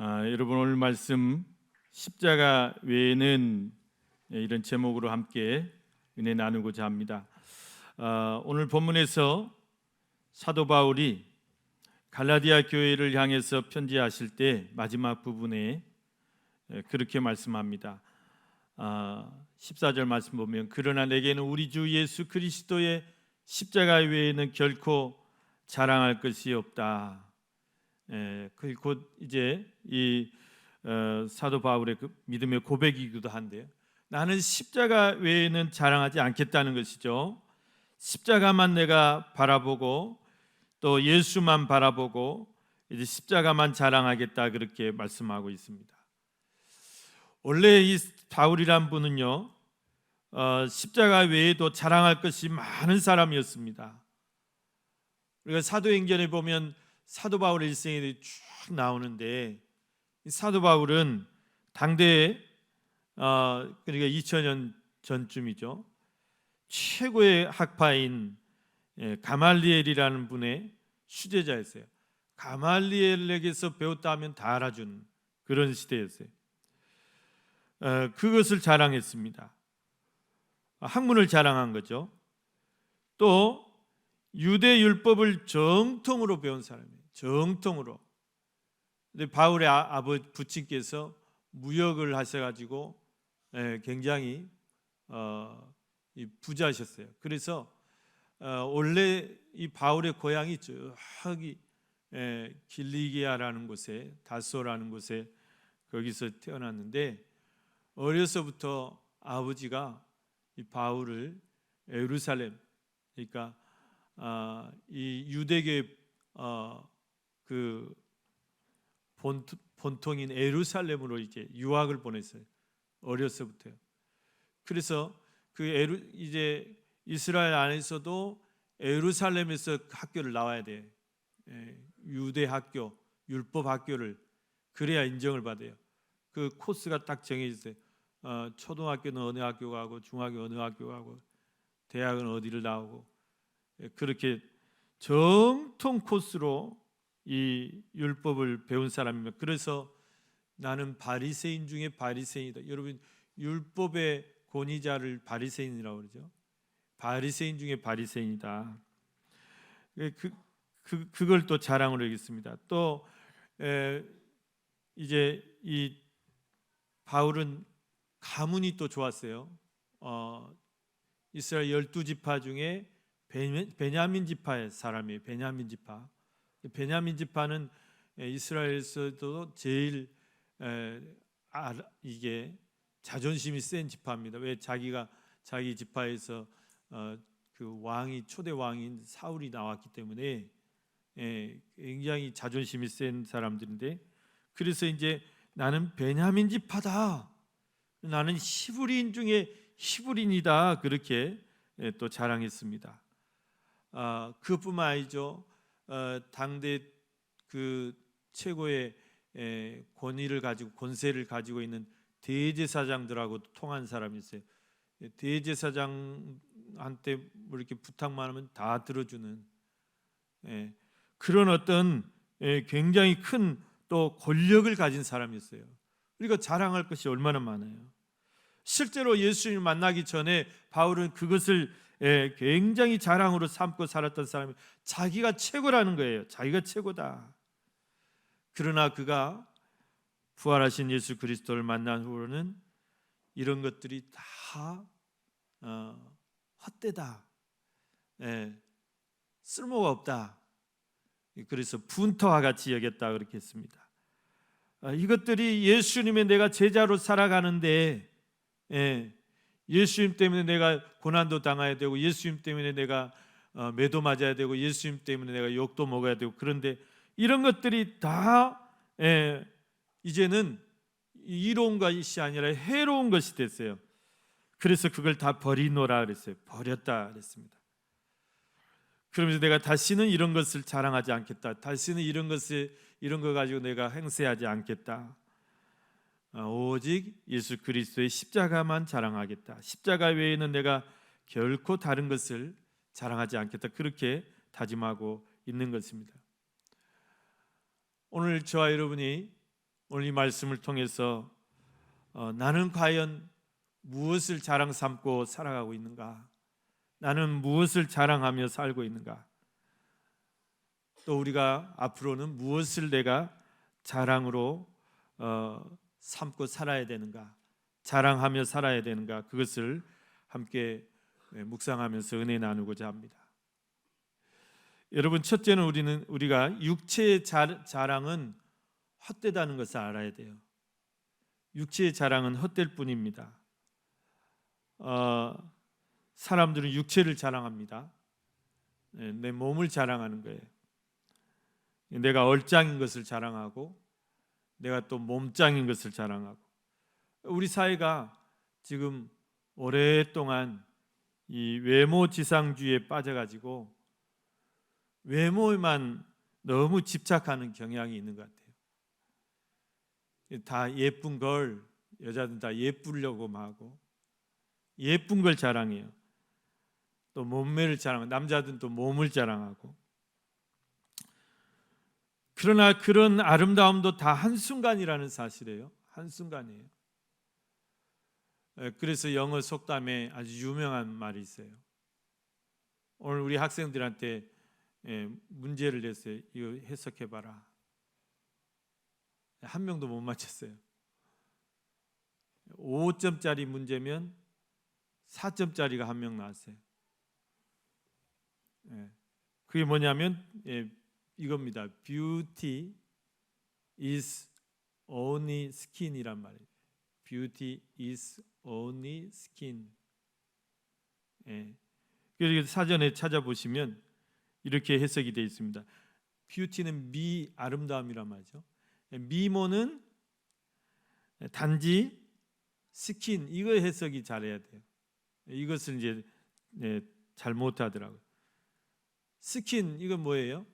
여러분 오늘 말씀 십자가 외에는 이런 제목으로 함께 은혜 나누고자 합니다. 오늘 본문에서 사도 바울이 갈라디아 교회를 향해서 편지하실 때 마지막 부분에 그렇게 말씀합니다. 14절 말씀 보면 그러나 내게는 우리 주 예수 그리스도의 십자가 외에는 결코 자랑할 것이 없다. 곧 이제 이 사도 바울의 그 믿음의 고백이기도 한데요. 나는 십자가 외에는 자랑하지 않겠다는 것이죠. 십자가만 내가 바라보고 또 예수만 바라보고 이제 십자가만 자랑하겠다 그렇게 말씀하고 있습니다. 원래 이 바울이란 분은요 십자가 외에도 자랑할 것이 많은 사람이었습니다. 우리가 사도행전에 보면 사도 바울의 일생이 쭉 나오는데 사도 바울은 당대에 그러니까 2000년 전쯤이죠. 최고의 학파인 가말리엘이라는 분의 수제자였어요. 가말리엘에게서 배웠다 하면 다 알아준 그런 시대였어요. 그것을 자랑했습니다. 학문을 자랑한 거죠. 또 유대 율법을 정통으로 배운 사람이에요. 정통으로. 근데 바울의 아버지 부친께서 무역을 하셔가지고 굉장히 부자셨어요. 그래서 원래 이 바울의 고향이 저기 길리기아라는 곳에 다소라는 곳에 거기서 태어났는데 어려서부터 아버지가 이 바울을 예루살렘 그러니까 이 유대계 그 본통인 예루살렘으로 이제 유학을 보냈어요. 어려서부터요. 그래서 이제 이스라엘 안에서도 예루살렘에서 학교를 나와야 돼. 유대 학교, 율법 학교를 그래야 인정을 받아요. 그 코스가 딱 정해져 있어요. 초등학교는 어느 학교 가고 중학교 어느 학교 가고 대학은 어디를 나오고 그렇게 정통 코스로 이 율법을 배운 사람입니다. 그래서 나는 바리새인 중에 바리새인이다. 여러분 율법의 권위자를 바리새인이라고 그러죠. 바리새인 중에 바리새인이다. 그걸 또 자랑으로 여겼습니다. 또 이제 이 바울은 가문이 또 좋았어요. 이스라엘 12지파 중에 베냐민 지파의 사람이에요. 베냐민 지파. 베냐민 지파는 이스라엘에서도 제일 이게 자존심이 센 지파입니다. 왜 자기 지파에서 그 왕이 초대 왕인 사울이 나왔기 때문에 굉장히 자존심이 센 사람들인데 그래서 이제 나는 베냐민 지파다. 나는 히브리인 중에 히브리인이다. 그렇게 또 자랑했습니다. 그뿐만 아니죠. 당대 그 최고의 권위를 가지고 권세를 가지고 있는 대제사장들하고도 통한 사람이 있어요. 대제사장한테 뭐 이렇게 부탁만 하면 다 들어주는 그런 어떤 굉장히 큰 또 권력을 가진 사람이었어요. 그러니까 자랑할 것이 얼마나 많아요. 실제로 예수님을 만나기 전에 바울은 그것을 굉장히 자랑으로 삼고 살았던 사람이 자기가 최고라는 거예요. 자기가 최고다. 그러나 그가 부활하신 예수 그리스도를 만난 후로는 이런 것들이 다 헛되다. 쓸모가 없다. 그래서 분터와 같이 여겼다 그렇게 했습니다. 이것들이 예수님의 내가 제자로 살아가는데 예수님 때문에 내가 고난도 당해야 되고 예수님 때문에 내가 매도 맞아야 되고 예수님 때문에 내가 욕도 먹어야 되고 그런데 이런 것들이 다 이제는 이로운 것이 아니라 해로운 것이 됐어요. 그래서 그걸 다 버리노라 그랬어요. 버렸다 그랬습니다. 그러면서 내가 다시는 이런 것을 자랑하지 않겠다. 다시는 이런 거 가지고 내가 행세하지 않겠다. 오직 예수 그리스도의 십자가만 자랑하겠다. 십자가 외에는 내가 결코 다른 것을 자랑하지 않겠다. 그렇게 다짐하고 있는 것입니다. 오늘 저와 여러분이 오늘 이 말씀을 통해서 나는 과연 무엇을 자랑 삼고 살아가고 있는가? 나는 무엇을 자랑하며 살고 있는가? 또 우리가 앞으로는 무엇을 내가 자랑으로 삼고 살아야 되는가? 자랑하며 살아야 되는가? 그것을 함께 묵상하면서 은혜 나누고자 합니다. 여러분, 첫째는 우리가 육체의 자랑은 헛되다는 것을 알아야 돼요. 육체의 자랑은 헛될 뿐입니다. 사람들은 육체를 자랑합니다. 내 몸을 자랑하는 거예요. 내가 얼짱인 것을 자랑하고 내가 또 몸짱인 것을 자랑하고. 우리 사회가 지금 오랫동안 이 외모 지상주의에 빠져가지고 외모에만 너무 집착하는 경향이 있는 것 같아요. 다 예쁜 걸, 여자들은 다 예쁘려고 하고 예쁜 걸 자랑해요. 또 몸매를 자랑하고, 남자들은 또 몸을 자랑하고. 그러나 그런 아름다움도 다 한순간이라는 사실이에요. 한순간이에요. 그래서 영어 속담에 아주 유명한 말이 있어요. 오늘 우리 학생들한테 문제를 냈어요. 이거 해석해봐라. 한 명도 못 맞췄어요. 5점짜리 문제면 4점짜리가 한 명 나왔어요. 그게 뭐냐면 이겁니다. Beauty is only skin이란 말이에요. Beauty is only skin. 그래서 사전에 찾아보시면 이렇게 해석이 되어 있습니다. Beauty는 아름다움이란 말이죠. 미모는 단지 스킨, 이거 해석이 잘해야 돼요. 이것을 이제 잘못하더라고요. 스킨, 이건 뭐예요?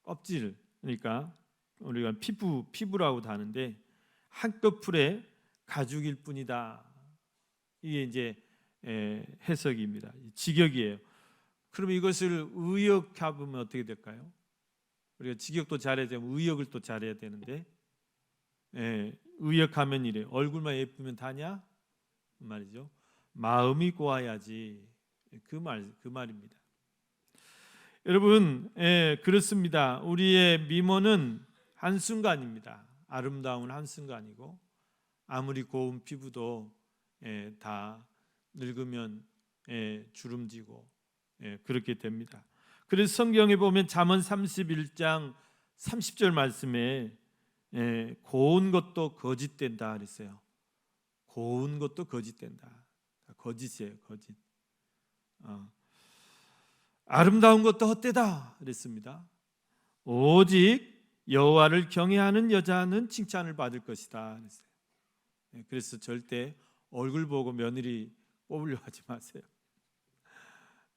껍질, 그러니까 우리가 피부라고도 하는데 한꺼풀에 가죽일 뿐이다. 이게 이제 해석입니다. 직역이에요. 그럼 이것을 의역해보면 어떻게 될까요? 우리가 직역도 잘해야 되면 의역을 또 잘해야 되는데, 의역하면 이래. 얼굴만 예쁘면 다냐? 그 말이죠. 마음이 고와야지. 그 말입니다. 여러분, 그렇습니다. 우리의 미모는 한순간입니다. 아름다움은 한순간이고, 아무리 고운 피부도 다 늙으면 주름지고 그렇게 됩니다. 그래서 성경에 보면 잠언 31장 30절 말씀에 고운 것도 거짓된다 그랬어요. 고운 것도 거짓된다. 거짓이에요, 거짓. 아름다운 것도 헛되다 그랬습니다. 오직 여호와를 경외하는 여자는 칭찬을 받을 것이다 그랬어요. 그래서 절대 얼굴 보고 며느리 뽑으려 하지 마세요.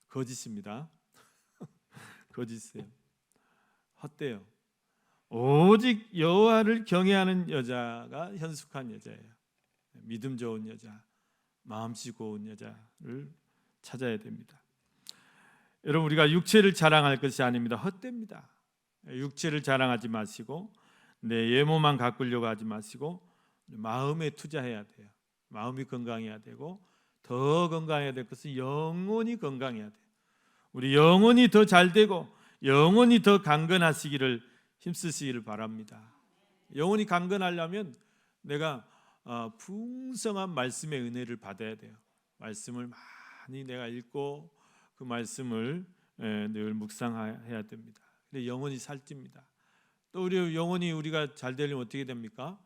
거짓입니다. 거짓이에요. 헛돼요. 오직 여호와를 경외하는 여자가 현숙한 여자예요. 믿음 좋은 여자, 마음씨 고운 여자를 찾아야 됩니다. 여러분, 우리가 육체를 자랑할 것이 아닙니다. 헛됩니다. 육체를 자랑하지 마시고 내 외모만 가꾸려고 하지 마시고 마음에 투자해야 돼요. 마음이 건강해야 되고 더 건강해야 될 것은 영혼이 건강해야 돼요. 우리 영혼이 더 잘되고 영혼이 더 강건하시기를 힘쓰시기를 바랍니다. 영혼이 강건하려면 내가 풍성한 말씀의 은혜를 받아야 돼요. 말씀을 많이 내가 읽고 그 말씀을 늘 묵상해야 됩니다. 근데 영혼이 살찝니다. 또 우리 영혼이 우리가 잘 되려면 어떻게 됩니까?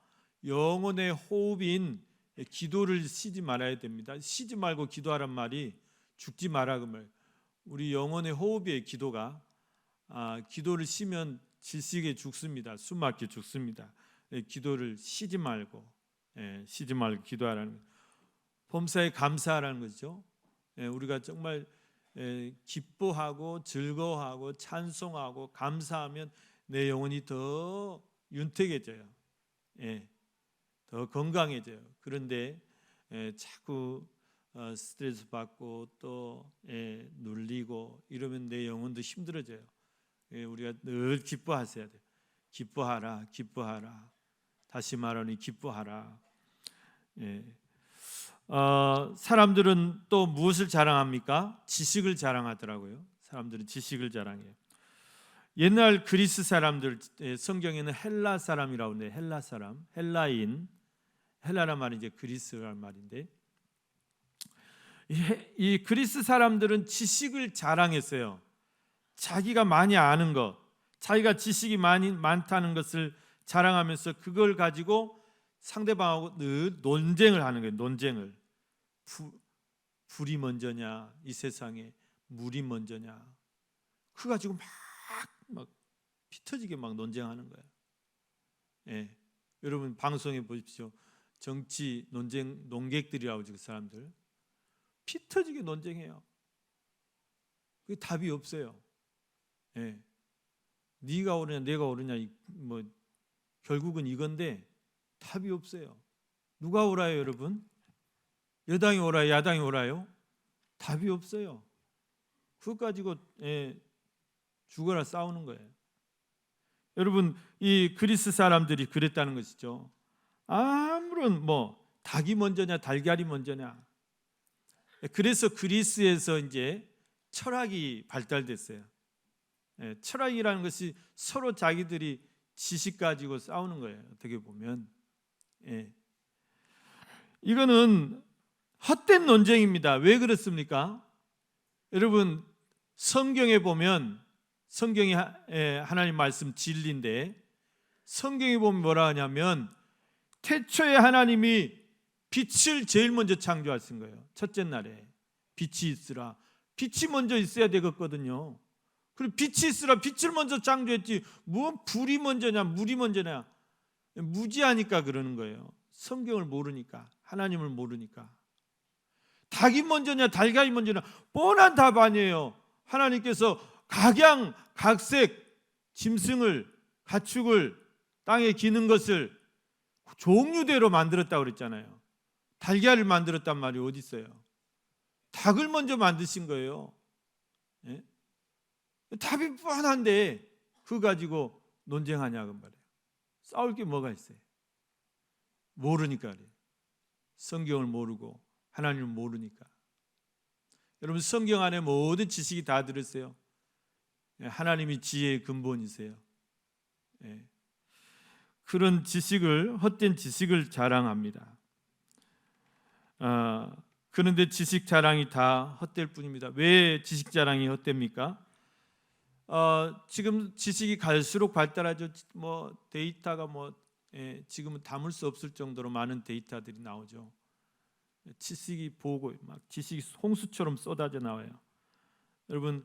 영혼의 호흡인 기도를 쉬지 말아야 됩니다. 쉬지 말고 기도하란 말이 죽지 마라 그 말. 우리 영혼의 호흡의 기도가 기도를 쉬면 질식에 죽습니다. 숨 막혀 죽습니다. 기도를 쉬지 말고 기도하라는 거예요. 범사에 감사하라는 거죠. 우리가 정말 기뻐하고 즐거워하고 찬송하고 감사하면 내 영혼이 더 윤택해져요. 더 건강해져요. 그런데 자꾸 스트레스 받고 또 눌리고 이러면 내 영혼도 힘들어져요. 우리가 늘 기뻐하셔야 돼요. 기뻐하라, 기뻐하라. 다시 말하니 기뻐하라. 예. 사람들은 또 무엇을 자랑합니까? 지식을 자랑하더라고요. 사람들은 지식을 자랑해요. 옛날 그리스 사람들, 성경에는 헬라 사람이라고 하는데, 헬라 사람, 헬라인, 헬라란 말이 이제 그리스란 말인데, 이 그리스 사람들은 지식을 자랑했어요. 자기가 많이 아는 것, 자기가 지식이 많다는 것을 자랑하면서 그걸 가지고 상대방하고 늘 논쟁을 하는 거예요. 논쟁을. 불이 먼저냐, 이 세상에 물이 먼저냐, 그거 가지고 막 피터지게 막 논쟁하는 거예요. 예. 여러분 방송에 보십시오. 정치 논쟁 논객들이라고 그 사람들 피터지게 논쟁해요. 그게 답이 없어요. 예. 네가 옳으냐 내가 옳으냐 뭐 결국은 이건데 답이 없어요. 누가 옳아요, 여러분? 여당이 옳아요, 야당이 옳아요? 답이 없어요. 그것 가지고 죽어라 싸우는 거예요. 여러분, 이 그리스 사람들이 그랬다는 것이죠. 아무런 닭이 먼저냐 달걀이 먼저냐. 그래서 그리스에서 이제 철학이 발달됐어요. 철학이라는 것이 서로 자기들이 지식 가지고 싸우는 거예요. 어떻게 보면 이거는 헛된 논쟁입니다. 왜 그렇습니까? 여러분 성경에 보면 성경이 하나님 말씀 진리인데 성경에 보면 뭐라 하냐면 태초에 하나님이 빛을 제일 먼저 창조하신 거예요. 첫째 날에 빛이 있으라. 빛이 먼저 있어야 되겠거든요. 그리고 빛이 있으라 빛을 먼저 창조했지 뭐 불이 먼저냐 물이 먼저냐. 무지하니까 그러는 거예요. 성경을 모르니까, 하나님을 모르니까. 닭이 먼저냐 달걀이 먼저냐 뻔한 답 아니에요. 하나님께서 각양각색 짐승을 가축을 땅에 기는 것을 종류대로 만들었다고 그랬잖아요. 달걀을 만들었단 말이 어디 있어요? 닭을 먼저 만드신 거예요. 예? 답이 뻔한데 그거 가지고 논쟁하냐고 말이에요. 싸울 게 뭐가 있어요? 모르니까 그래요. 성경을 모르고 하나님을 모르니까. 여러분 성경 안에 모든 지식이 다 들으세요. 하나님이 지혜의 근본이세요. 그런 지식을 헛된 지식을 자랑합니다. 그런데 지식 자랑이 다 헛될 뿐입니다. 왜 지식 자랑이 헛됩니까? 지금 지식이 갈수록 발달하죠. 데이터가 지금은 담을 수 없을 정도로 많은 데이터들이 나오죠. 지식이 보고 지식이 홍수처럼 쏟아져 나와요. 여러분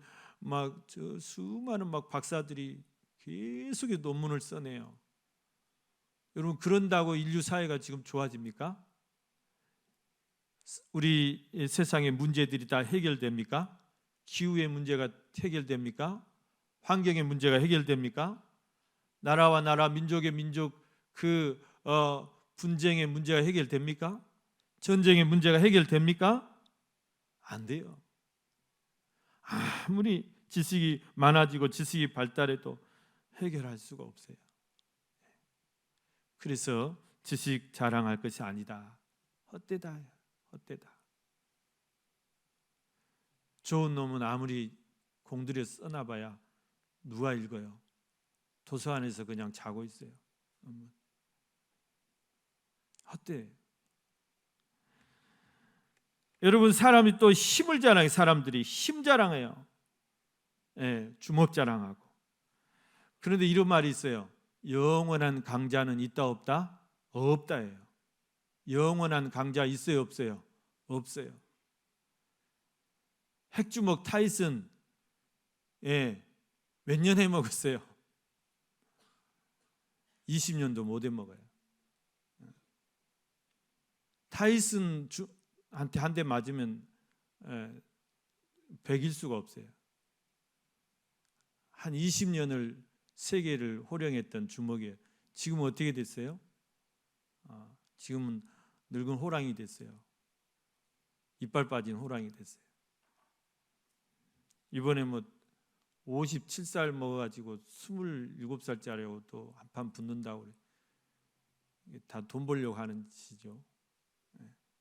수많은 박사들이 계속 논문을 써내요. 여러분 그런다고 인류 사회가 지금 좋아집니까? 우리 세상의 문제들이 다 해결됩니까? 기후의 문제가 해결됩니까? 환경의 문제가 해결됩니까? 나라와 나라, 민족의 민족 분쟁의 문제가 해결됩니까? 전쟁의 문제가 해결됩니까? 안 돼요. 아무리 지식이 많아지고 지식이 발달해도 해결할 수가 없어요. 그래서 지식 자랑할 것이 아니다. 헛되다. 헛되다. 좋은 놈은 아무리 공들여 써놔봐야 누가 읽어요? 도서관에서 그냥 자고 있어요. 헛돼. 여러분 사람이 또 힘을 자랑해. 사람들이 힘 자랑해요. 주먹 자랑하고. 그런데 이런 말이 있어요. 영원한 강자는 있다 없다? 없다예요. 영원한 강자 있어요 없어요? 없어요. 핵주먹 타이슨 몇 년 해먹었어요? 20년도 못 해먹어요. 타이슨 한테 한 대 맞으면 100일 수가 없어요. 한 20년을 세계를 호령했던 주먹이에요. 지금은 어떻게 됐어요? 지금은 늙은 호랑이 됐어요. 이빨 빠진 호랑이 됐어요. 이번에 57살 먹어가지고 27살짜리하고 또 한판 붙는다고 그래. 다 돈 벌려고 하는 짓이죠.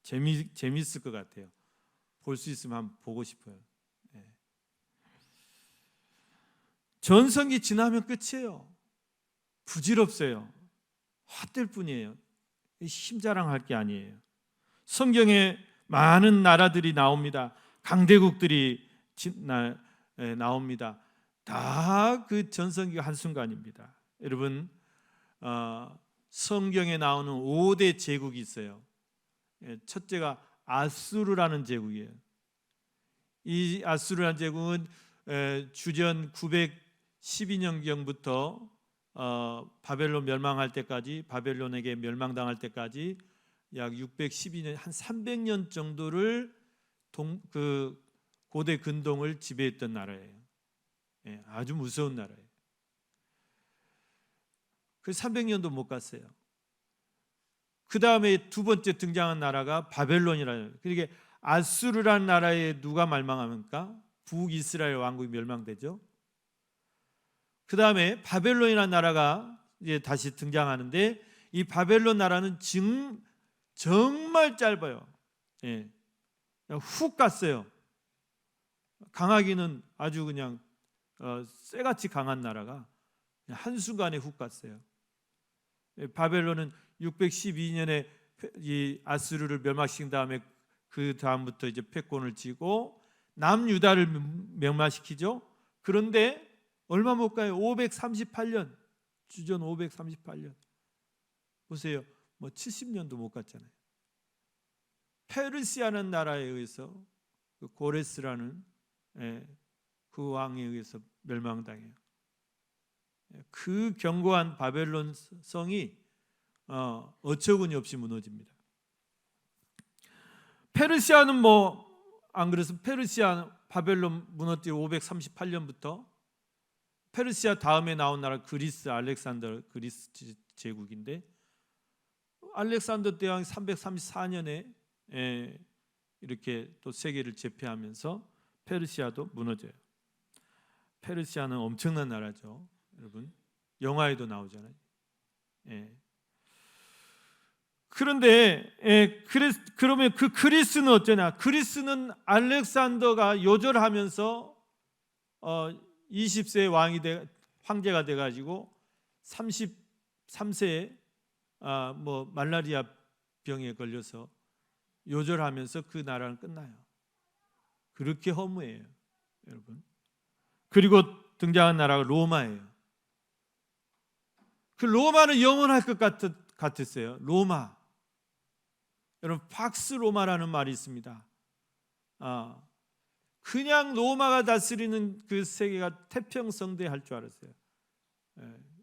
재밌을 것 같아요. 볼 수 있으면 한번 보고 싶어요. 전성기 지나면 끝이에요. 부질없어요. 헛될 뿐이에요. 힘자랑할 게 아니에요. 성경에 많은 나라들이 나옵니다. 강대국들이 나옵니다. 다 그 전성기가 한순간입니다. 여러분, 성경에 나오는 5대 제국이 있어요. 첫째가 아수르라는 제국이에요. 이 아수르라는 제국은 주전 912년경부터 바벨론 멸망할 때까지, 바벨론에게 멸망당할 때까지 약 612년, 한 300년 정도를 그 고대 근동을 지배했던 나라예요. 아주 무서운 나라예요. 그 300년도 못 갔어요. 그 다음에 두 번째 등장한 나라가 바벨론이라는, 그러니까 아수르라는 나라에 누가 멸망합니까? 북이스라엘 왕국이 멸망되죠. 그 다음에 바벨론이라는 나라가 이제 다시 등장하는데, 이 바벨론 나라는 정말 짧아요. 훅 갔어요. 강하기는 아주 그냥 쇠같이 강한 나라가 한순간에 훅 갔어요. 바벨론은 612년에 이 아수르를 멸망시킨 다음에 그 다음부터 이제 패권을 쥐고 남유다를 멸망시키죠. 그런데 얼마 못 가요. 538년, 주전 538년. 보세요. 뭐 70년도 못 갔잖아요. 페르시아는 나라에 의해서, 그 고레스라는 그 왕에 의해서 멸망당해요. 그 견고한 바벨론 성이 어처구니 없이 무너집니다. 페르시아는 뭐 안 그래서 페르시아 바벨론 무너뜨리고 538년부터 페르시아 다음에 나온 나라 그리스, 알렉산더 그리스 제국인데, 알렉산더 대왕이 334년에 이렇게 또 세계를 제패하면서 페르시아도 무너져요. 페르시아는 엄청난 나라죠, 여러분. 영화에도 나오잖아요. 그런데 그러면 그 그리스는 어쩌냐? 그리스는 알렉산더가 요절하면서 20세의 황제가 돼가지고 33세에 뭐 말라리아 병에 걸려서 요절하면서 그 나라는 끝나요. 그렇게 허무해요, 여러분. 그리고 등장한 나라가 로마예요. 그 로마는 영원할 것 같았어요. 로마. 여러분, 팍스 로마라는 말이 있습니다. 그냥 로마가 다스리는 그 세계가 태평성대할 줄 알았어요.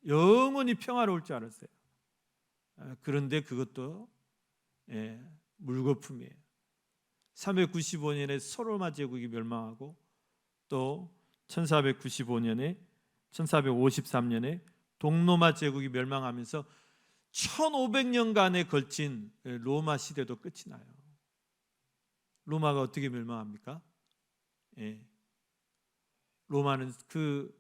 영원히 평화로울 줄 알았어요. 그런데 그것도 물거품이에요. 395년에 소로마 제국이 멸망하고, 또 1453년에 동로마 제국이 멸망하면서 1500년간에 걸친 로마 시대도 끝이 나요. 로마가 어떻게 멸망합니까? 로마는 그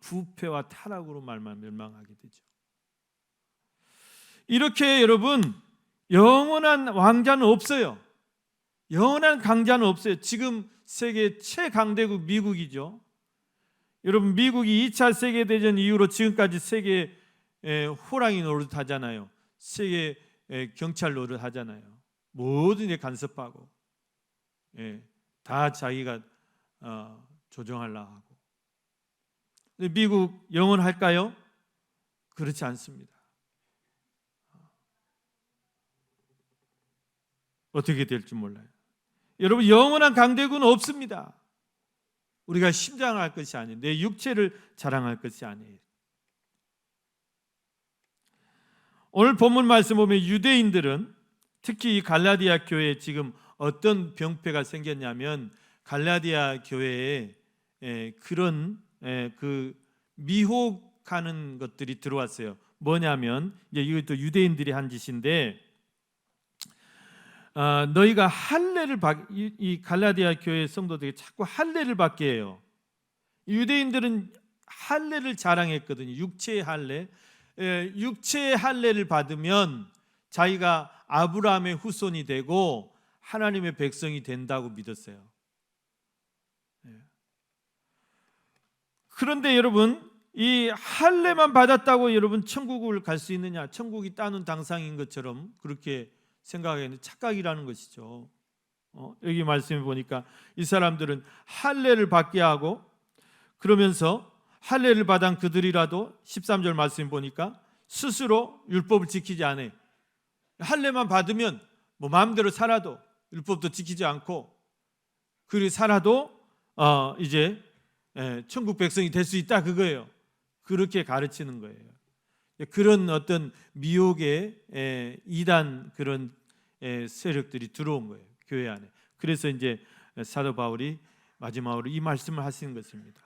부패와 타락으로 말만 멸망하게 되죠. 이렇게 여러분, 영원한 왕자는 없어요. 영원한 강자는 없어요. 지금 세계 최강대국 미국이죠. 여러분, 미국이 2차 세계대전 이후로 지금까지 세계 호랑이 노릇 하잖아요. 세계 경찰 노릇 하잖아요. 모든 데 간섭하고 다 자기가 조정하려고 하고. 미국 영원할까요? 그렇지 않습니다. 어떻게 될지 몰라요. 여러분, 영원한 강대국은 없습니다. 우리가 심장할 것이 아니에요. 내 육체를 자랑할 것이 아니에요. 오늘 본문 말씀 보면 유대인들은, 특히 이 갈라디아 교회에 지금 어떤 병폐가 생겼냐면, 갈라디아 교회에 그런 그 미혹하는 것들이 들어왔어요. 뭐냐면, 이제 이것도 유대인들이 한 짓인데, 너희가 할례를 이 갈라디아 교회 성도들이 자꾸 할례를 받게 해요. 유대인들은 할례를 자랑했거든요. 육체의 할례. 육체의 할례를 받으면 자기가 아브라함의 후손이 되고 하나님의 백성이 된다고 믿었어요. 그런데 여러분, 이 할례만 받았다고 여러분 천국을 갈 수 있느냐? 천국이 따놓은 당상인 것처럼 그렇게 생각하는 착각이라는 것이죠. 여기 말씀해 보니까 이 사람들은 할례를 받게 하고, 그러면서 할례를 받은 그들이라도 13절 말씀 보니까 스스로 율법을 지키지 않아요. 할례만 받으면 뭐 마음대로 살아도 율법도 지키지 않고 그리 살아도 이제 천국 백성이 될 수 있다, 그거예요. 그렇게 가르치는 거예요. 그런 어떤 미혹의 이단 그런 세력들이 들어온 거예요, 교회 안에. 그래서 이제 사도 바울이 마지막으로 이 말씀을 하시는 것입니다.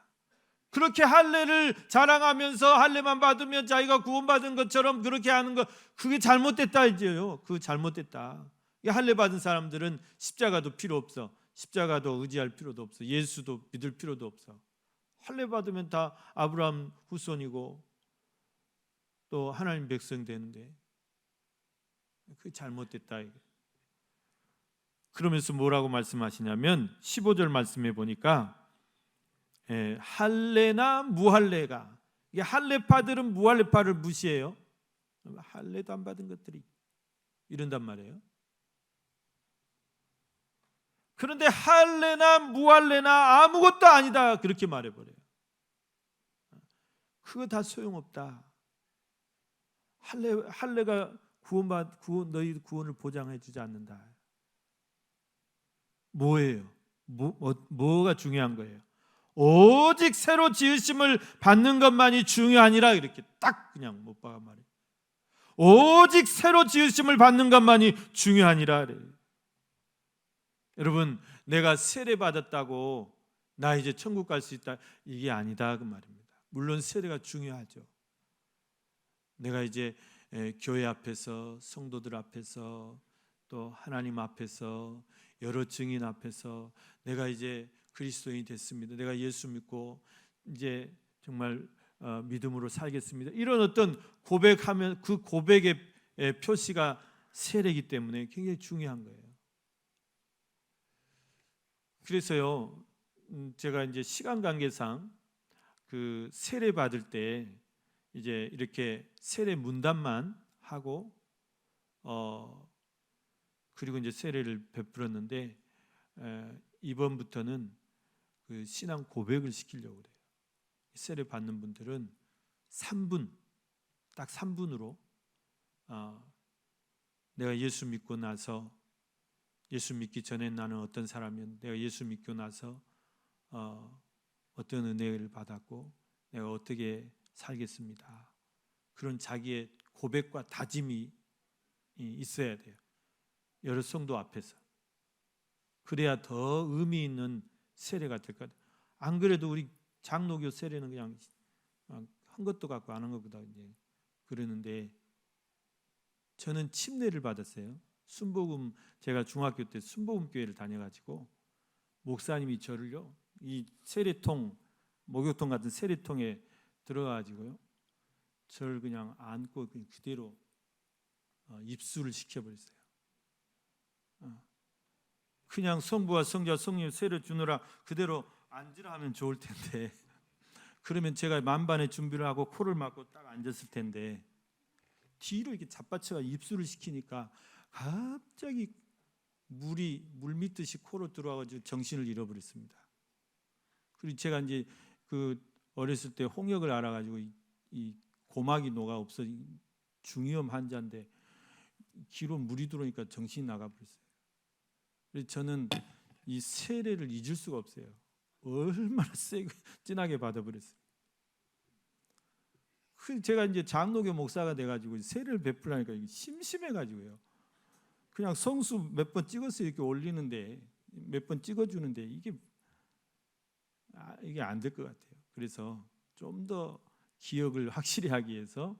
그렇게 할례를 자랑하면서 할례만 받으면 자기가 구원받은 것처럼 그렇게 하는 거, 그게 잘못됐다 이제요. 그거 잘못됐다. 할례 받은 사람들은 십자가도 필요 없어. 십자가도 의지할 필요도 없어. 예수도 믿을 필요도 없어. 할례 받으면 다 아브라함 후손이고 또 하나님 백성 되는데, 그게 잘못됐다. 그러면서 뭐라고 말씀하시냐면 15절 말씀해 보니까 할례나 무할례가, 이게 할례파들은 무할례파를 무시해요. 할례도 안 받은 것들이 이런단 말이에요. 그런데 할례나 무할례나 아무것도 아니다, 그렇게 말해버려요. 그거 다 소용없다. 할례가 너희 구원을 보장해주지 않는다. 뭐예요? 뭐가 중요한 거예요? 오직 새로 지으심을 받는 것만이 중요하니라, 이렇게 딱 그냥 못 박아 말해요. 오직 새로 지으심을 받는 것만이 중요하니라 그래요. 여러분, 내가 세례 받았다고 나 이제 천국 갈 수 있다, 이게 아니다 그 말입니다. 물론 세례가 중요하죠. 내가 이제 교회 앞에서, 성도들 앞에서, 또 하나님 앞에서, 여러 증인 앞에서 내가 이제 그리스도인이 됐습니다, 내가 예수 믿고 이제 정말 믿음으로 살겠습니다, 이런 어떤 고백하면 그 고백의 표시가 세례이기 때문에 굉장히 중요한 거예요. 그래서요, 제가 이제 시간 관계상 그 세례 받을 때 이제 이렇게 세례 문답만 하고 그리고 이제 세례를 베풀었는데, 이번부터는 그 신앙 고백을 시키려고 그래요. 세례 받는 분들은 3분, 딱 3분으로 내가 예수 믿고 나서, 예수 믿기 전에 나는 어떤 사람이었는데 내가 예수 믿고 나서 어떤 은혜를 받았고 내가 어떻게 살겠습니다, 그런 자기의 고백과 다짐이 있어야 돼요, 여러 성도 앞에서. 그래야 더 의미 있는 세례가 될 것 같아요. 안 그래도 우리 장로교 세례는 그냥 한 것도 갖고 안 한 것보다 이제 그러는데, 저는 침례를 받았어요. 순복음, 제가 중학교 때 순복음 교회를 다녀가지고 목사님이 저를요, 이 세례통, 목욕통 같은 세례통에 들어가가지고요, 저를 그냥 안고 그대로 입수를 시켜버렸어요. 그냥 성부와 성자 성령 세례 주느라 그대로 앉으라 하면 좋을 텐데, 그러면 제가 만반의 준비를 하고 코를 막고 딱 앉았을 텐데, 뒤로 이렇게 잡아쳐가 입수를 시키니까 갑자기 물 믿듯이 코로 들어와가지고 정신을 잃어버렸습니다. 그리고 제가 이제 그 어렸을 때 홍역을 알아가지고 이 고막이 녹아 없어 중이염 환자인데 귀로 물이 들어오니까 정신이 나가버렸어요. 그래서 저는 이 세례를 잊을 수가 없어요. 얼마나 세게 진하게 받아버렸어요. 제가 이제 장로교 목사가 돼가지고 세례를 베풀라니까 심심해가지고요, 그냥 성수 몇 번 찍어서 이렇게 올리는데, 몇 번 찍어주는데 이게 안 될 것 같아요. 그래서 좀 더 기억을 확실히 하기 위해서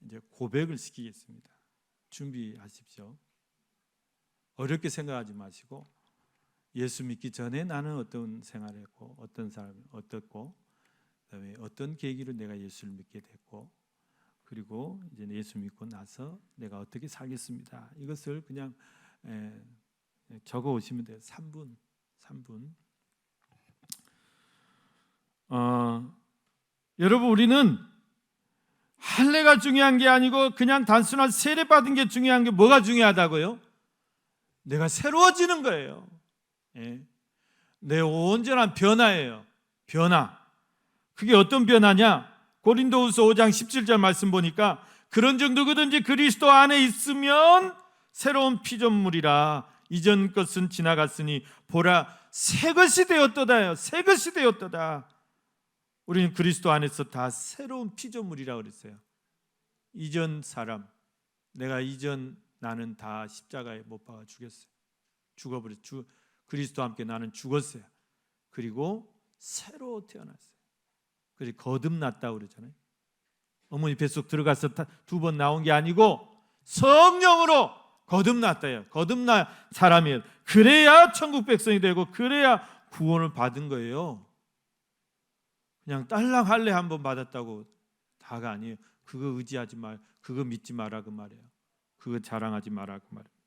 이제 고백을 시키겠습니다. 준비하십시오. 어렵게 생각하지 마시고 예수 믿기 전에 나는 어떤 생활했고 어떤 사람이 어떻고 그다음에 어떤 계기로 내가 예수를 믿게 됐고 그리고 이제 예수 믿고 나서 내가 어떻게 살겠습니다. 이것을 그냥 적어 오시면 돼요. 3분. 여러분 우리는 할례가 중요한 게 아니고 그냥 단순한 세례 받은 게 중요한 게 뭐가 중요하다고요? 내가 새로워지는 거예요. 내 온전한 변화예요. 변화. 그게 어떤 변화냐? 고린도후서 5장 17절 말씀 보니까 그런즉 누구든지 그리스도 안에 있으면 새로운 피조물이라 이전 것은 지나갔으니 보라 새 것이 되었도다요. 새 것이 되었도다. 우리는 그리스도 안에서 다 새로운 피조물이라고 그랬어요. 이전 사람, 내가 이전 나는 다 십자가에 못 박아 죽였어요. 죽어버렸어요. 그리스도와 함께 나는 죽었어요. 그리고 새로 태어났어요. 그래서 거듭났다고 그러잖아요. 어머니 뱃속 들어가서 2번 나온 게 아니고 성령으로 거듭났다요. 거듭난 사람이에요. 그래야 천국 백성이 되고 그래야 구원을 받은 거예요. 그냥 딸랑 할례 한번 받았다고 다가 아니에요. 그거 의지하지 말, 그거 믿지 마라 그 말이에요. 그거 자랑하지 마라 그 말이에요.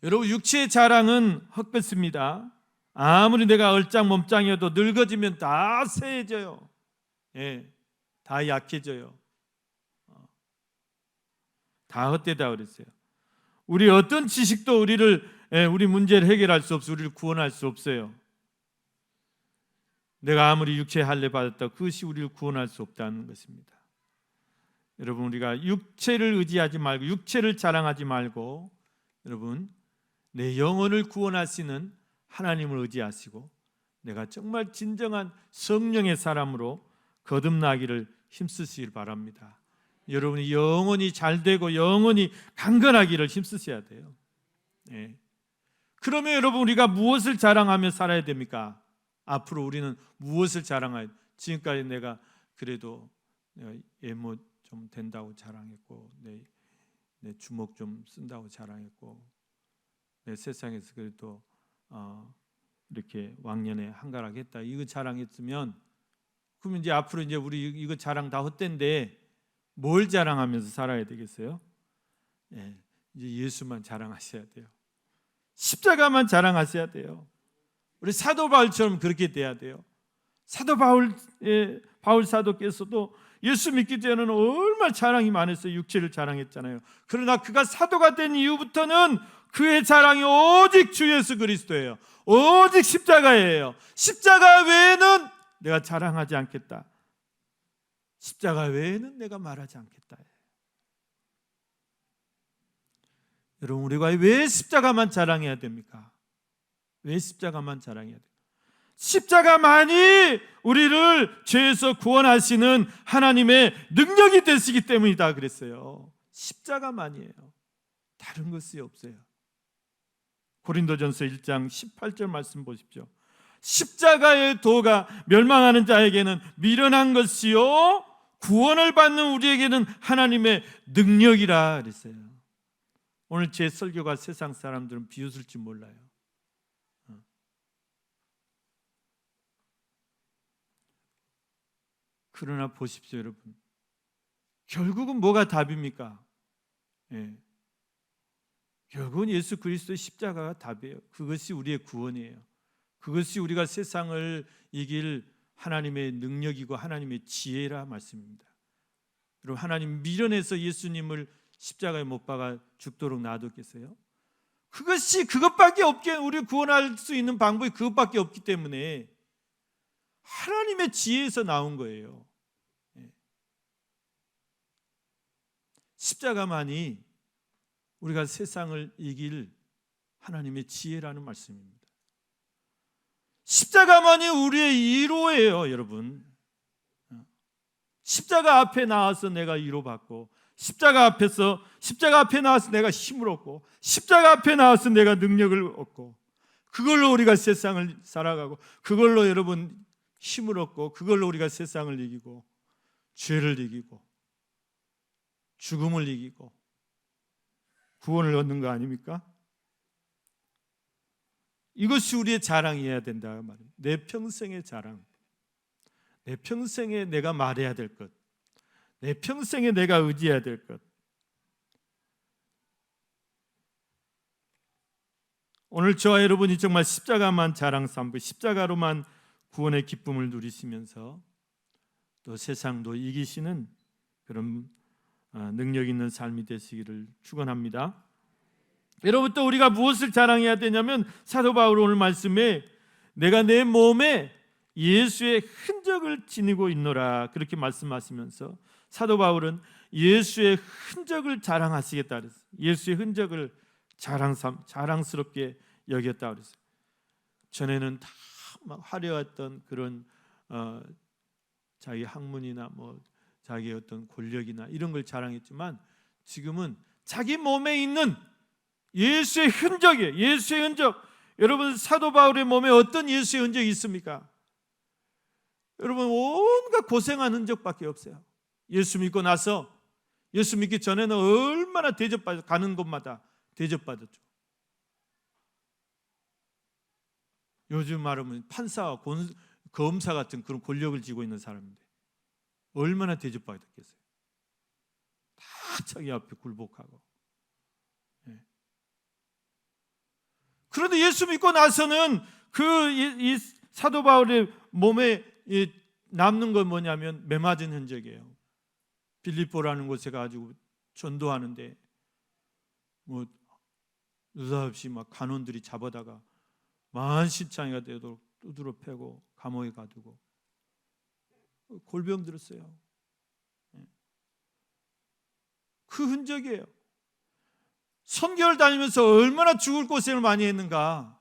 여러분 육체의 자랑은 헛것입니다. 아무리 내가 얼짱 몸짱이어도 늙어지면 다 쇠해져요. 다 약해져요. 다 헛되다 그랬어요. 우리 어떤 지식도 우리 문제를 해결할 수 없어요. 우리를 구원할 수 없어요. 내가 아무리 육체 할례 받았다 그것이 우리를 구원할 수 없다는 것입니다. 여러분 우리가 육체를 의지하지 말고 육체를 자랑하지 말고 여러분 내 영혼을 구원하시는 하나님을 의지하시고 내가 정말 진정한 성령의 사람으로 거듭나기를 힘쓰시길 바랍니다. 여러분이 영혼이 잘 되고 영혼이 강건하기를 힘쓰셔야 돼요. 그러면 여러분 우리가 무엇을 자랑하며 살아야 됩니까? 앞으로 우리는 무엇을 자랑해야 돼요? 지금까지 내가 그래도 내가 예모 좀 된다고 자랑했고 내 주먹 좀 쓴다고 자랑했고 내 세상에서 그래도 이렇게 왕년에 한가락했다 이거 자랑했으면 그러면 이제 앞으로 이제 우리 이거 자랑 다 헛된데 뭘 자랑하면서 살아야 되겠어요? 이제 예수만 자랑하셔야 돼요. 십자가만 자랑하셔야 돼요. 우리 사도 바울처럼 그렇게 돼야 돼요. 사도 바울 사도께서도 예수 믿기 전에는 얼마나 자랑이 많았어요. 육체를 자랑했잖아요. 그러나 그가 사도가 된 이후부터는 그의 자랑이 오직 주 예수 그리스도예요. 오직 십자가예요. 십자가 외에는 내가 자랑하지 않겠다. 십자가 외에는 내가 말하지 않겠다. 여러분 우리가 왜 십자가만 자랑해야 됩니까? 왜 십자가만 자랑해야 돼요? 십자가만이 우리를 죄에서 구원하시는 하나님의 능력이 되시기 때문이다 그랬어요. 십자가만이에요. 다른 것이 없어요. 고린도전서 1장 18절 말씀 보십시오. 십자가의 도가 멸망하는 자에게는 미련한 것이요 구원을 받는 우리에게는 하나님의 능력이라 그랬어요. 오늘 제 설교가 세상 사람들은 비웃을지 몰라요. 그러나 보십시오 여러분, 결국은 뭐가 답입니까? 결국은 예수 그리스도의 십자가가 답이에요. 그것이 우리의 구원이에요. 그것이 우리가 세상을 이길 하나님의 능력이고 하나님의 지혜라 말씀입니다. 여러분 하나님 미련해서 예수님을 십자가에 못 박아 죽도록 놔뒀겠어요? 그것밖에 없게 우리를 구원할 수 있는 방법이 그것밖에 없기 때문에 하나님의 지혜에서 나온 거예요. 십자가만이 우리가 세상을 이길 하나님의 지혜라는 말씀입니다. 십자가만이 우리의 위로예요, 여러분. 십자가 앞에 나와서 내가 위로받고, 십자가 앞에 나와서 내가 힘을 얻고, 십자가 앞에 나와서 내가 능력을 얻고, 그걸로 우리가 세상을 살아가고, 그걸로 여러분 힘을 얻고, 그걸로 우리가 세상을 이기고, 죄를 이기고, 죽음을 이기고, 구원을 얻는 거 아닙니까? 이것이 우리의 자랑이어야 된다 말이에요. 내 평생의 자랑, 내 평생에 내가 말해야 될 것, 내 평생에 내가 의지해야 될 것. 오늘 저와 여러분이 정말 십자가만 자랑 삼고 십자가로만 구원의 기쁨을 누리시면서 또 세상도 이기시는 그런 능력 있는 삶이 되시기를 축원합니다. 여러분, 또 우리가 무엇을 자랑해야 되냐면 사도 바울 오늘 말씀에 내가 내 몸에 예수의 흔적을 지니고 있노라 그렇게 말씀하시면서 사도 바울은 예수의 흔적을 자랑하시겠다 그랬어요. 예수의 흔적을 자랑스럽게 여겼다 그랬어요. 전에는 다 막 화려했던 그런 자기 학문이나 뭐 자기의 어떤 권력이나 이런 걸 자랑했지만 지금은 자기 몸에 있는 예수의 흔적이에요. 예수의 흔적. 여러분, 사도 바울의 몸에 어떤 예수의 흔적이 있습니까? 여러분, 온갖 고생한 흔적밖에 없어요. 예수 믿고 나서, 예수 믿기 전에는 얼마나 대접받았죠. 가는 곳마다 대접받았죠. 요즘 말하면 판사와 검사 같은 그런 권력을 쥐고 있는 사람인데 얼마나 대접받았겠어요. 다 자기 앞에 굴복하고. 그런데 예수 믿고 나서는 이 사도 바울의 몸에 남는 건 뭐냐면 매맞은 흔적이에요. 빌립보라는 곳에 가지고 전도하는데 뭐 느닷없이 막 간원들이 잡아다가 만신창이가 되도록 두드러 패고 감옥에 가두고 골병 들었어요. 그 흔적이에요. 선교를 다니면서 얼마나 죽을 고생을 많이 했는가.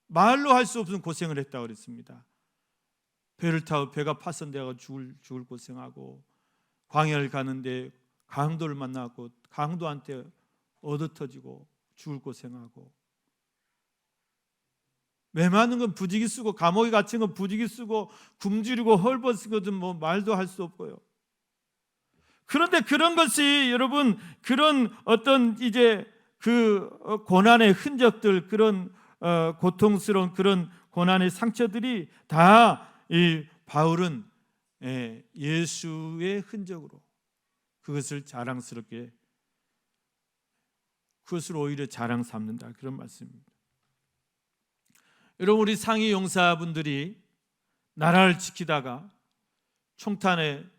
말로 할 수 없는 고생을 했다고 그랬습니다. 배를 타고 배가 파손되어 죽을 고생하고, 광야를 가는데 강도를 만나고 강도한테 얻어터지고 죽을 고생하고, 매맞는 건 부지기 쓰고 감옥에 갇힌 건 부지기 쓰고 굶주리고 헐벗거든 뭐 말도 할 수 없고요. 그런데 그런 것이 여러분, 그런 어떤 이제 그 고난의 흔적들, 그런 고통스러운 그런 고난의 상처들이 다 이 바울은 예수의 흔적으로 그것을 자랑스럽게, 그것을 오히려 자랑 삼는다, 그런 말씀입니다. 여러분, 우리 상위 용사분들이 나라를 지키다가 총탄에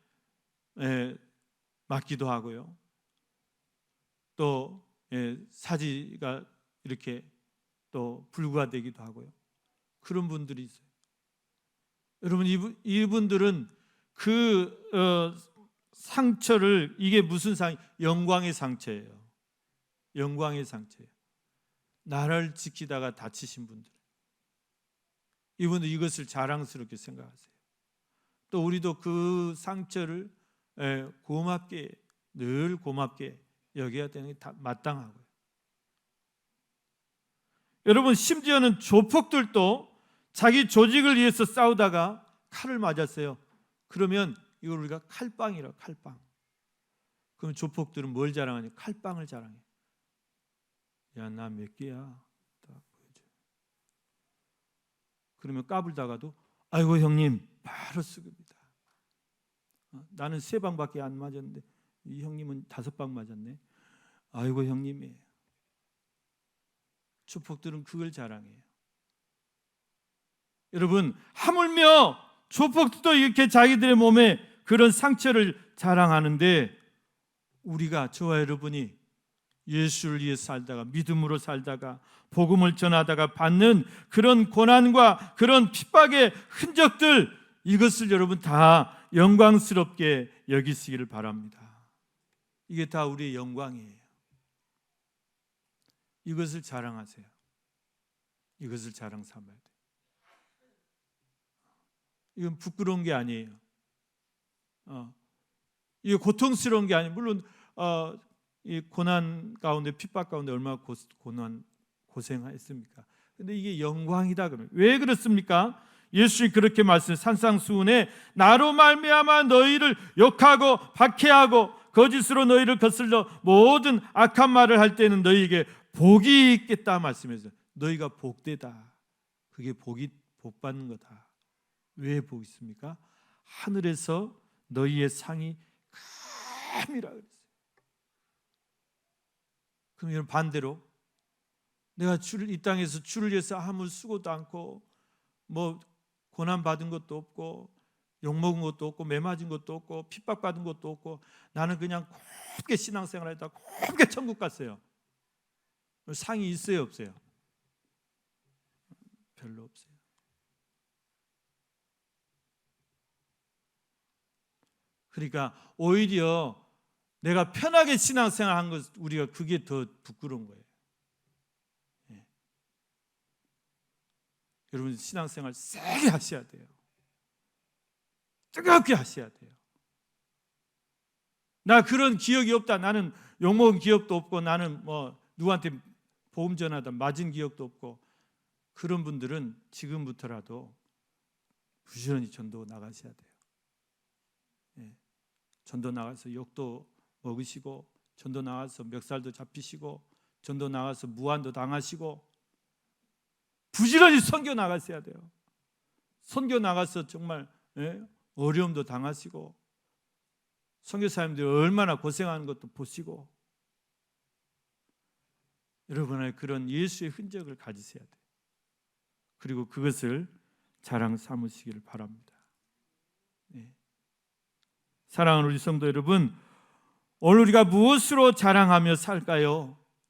맞기도 하고요. 또 사지가 이렇게 또 불구가 되기도 하고요. 그런 분들이 있어요. 여러분, 이분들은 그 상처를, 이게 무슨 영광의 상처예요. 영광의 상처예요. 나라를 지키다가 다치신 분들, 이분들 이것을 자랑스럽게 생각하세요. 또 우리도 그 상처를 고맙게, 늘 고맙게 여겨야 되는 게 마땅하고요. 여러분, 심지어는 조폭들도 자기 조직을 위해서 싸우다가 칼을 맞았어요. 그러면 이걸 우리가 칼빵이라고, 칼빵. 그럼 조폭들은 뭘 자랑하냐? 칼빵을 자랑해. 야, 나 몇 개야? 딱 보여줘. 그러면 까불다가도 아이고 형님, 바로 수급이다. 나는 3방밖에 안 맞았는데 이 형님은 5방 맞았네. 아이고 형님이에요. 조폭들은 그걸 자랑해요. 여러분, 하물며 조폭도 이렇게 자기들의 몸에 그런 상처를 자랑하는데, 우리가, 저와 여러분이 예수를 위해 살다가, 믿음으로 살다가, 복음을 전하다가 받는 그런 고난과 그런 핍박의 흔적들, 이것을 여러분 다 영광스럽게 여기시기를 바랍니다. 이게 다 우리의 영광이에요. 이것을 자랑하세요. 이것을 자랑 삼아야 돼요. 이건 부끄러운 게 아니에요. 이게 고통스러운 게 아니에요. 물론 이 고난 가운데, 핍박 가운데 얼마나 고생했습니까? 근데 이게 영광이다 그러면 왜 그렇습니까? 예수님이 그렇게 말씀해, 산상수훈에 나로 말미암아 너희를 욕하고 박해하고 거짓으로 너희를 거슬러 모든 악한 말을 할 때는 너희에게 복이 있겠다 말씀해서, 너희가 복되다. 그게 복 받는 거다. 왜 복 있습니까? 하늘에서 너희의 상이 감이라 그랬어요. 그럼 이런 반대로 내가 이 땅에서 주를 위해서 아무 수고도 않고 뭐 고난 받은 것도 없고 욕먹은 것도 없고 매 맞은 것도 없고 핍박받은 것도 없고 나는 그냥 곱게 신앙생활하다 곱게 천국 갔어요. 상이 있어요, 없어요? 별로 없어요. 그러니까 오히려 내가 편하게 신앙생활한 것 우리가 그게 더 부끄러운 거예요. 예. 여러분 신앙생활 세게 하셔야 돼요. 뜨겁게 하셔야 돼요. 나 그런 기억이 없다. 나는 욕먹은 기억도 없고 나는 뭐 누구한테 복음 전하다 맞은 기억도 없고 그런 분들은 지금부터라도 부지런히 전도 나가셔야 돼요. 예. 전도 나가서 욕도 먹으시고 전도 나가서 멱살도 잡히시고 전도 나가서 무한도 당하시고 부지런히 선교 나가셔야 돼요. 선교 나가서 정말 어려움도 당하시고 선교사님들이 얼마나 고생하는 것도 보시고 여러분의 그런 예수의 흔적을 가지셔야 돼요. 그리고 그것을 자랑 삼으시기를 바랍니다. 네. 사랑하는 우리 성도 여러분, 오늘 우리가 무엇으로 자랑하며 살까요?